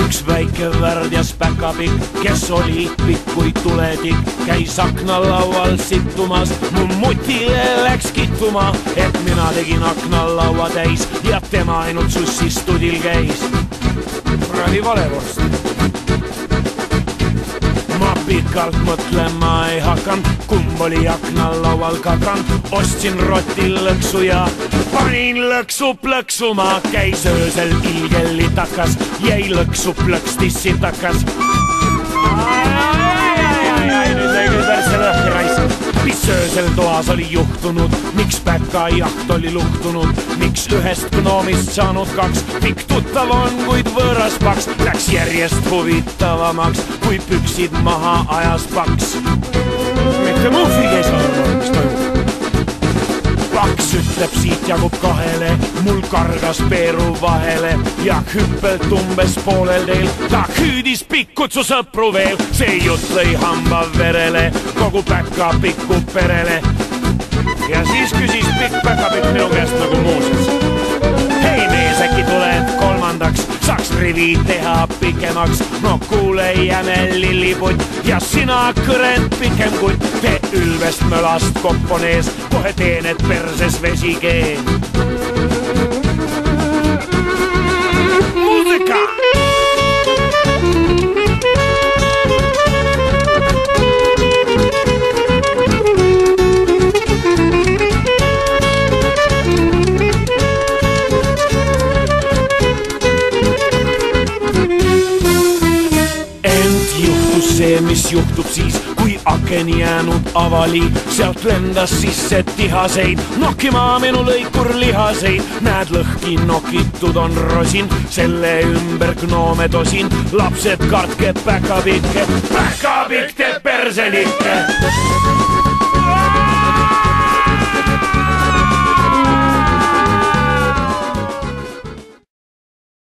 üks väike värdjas päkapikk, kes oli pikkuid tuletik, käis aknalaual situmas, mu mutile läks kittuma, et mina tegin aknalaua täis ja tema ainult sussistudil käis. Kuradi valevorst. Ma pikalt mõtlema ei hakanud, kumb oli aknalaual kakand, ostsin roti lõksu ja panin lõksu plõksuma, käis öösel ilgel litakas, jäi lõksu plõkstis sitakas. Nüüd sai küll perse lõhki raisk. Mis öösel toas oli juhtunud, miks päka jaht oli luhtunud, miks ühest gnoomist saanud kaks, pikk tuttav on, kuid võõras paks, läks järjest huvitavamaks, kui püksid maha ajas paks. Mitte muhvi käis vaadanud, mis toimub. Paks ütleb, siit jagub kahele, mul kargas peeru vahele ja hüppelt umbes poolel teel. Ta hüüdis pikk, kutsu sõpru veel, see jutt lõi hamba verele, kogu päkapikku perele. Ja siis küsis pikk päkapikk minu käest nagu muuses. Hei mees, äkki tuled kolmandaks, saaks rivi teha pikemaks. No kuule jäme lilliputt ja sina kõrend pikem kutt, tee ülvest mölast koppon ees, kohe teen, et perses vesi kee. Muusika! See, mis juhtub siis, kui aken jäänud avali, sealt lendas sisse tihaseid, nokkima minu lõikur lihaseid. Näed, lõhki nokitud on rosin, selle ümber gnoome tosin, lapsed kartke päkapikke, päkapikk teeb perselikke.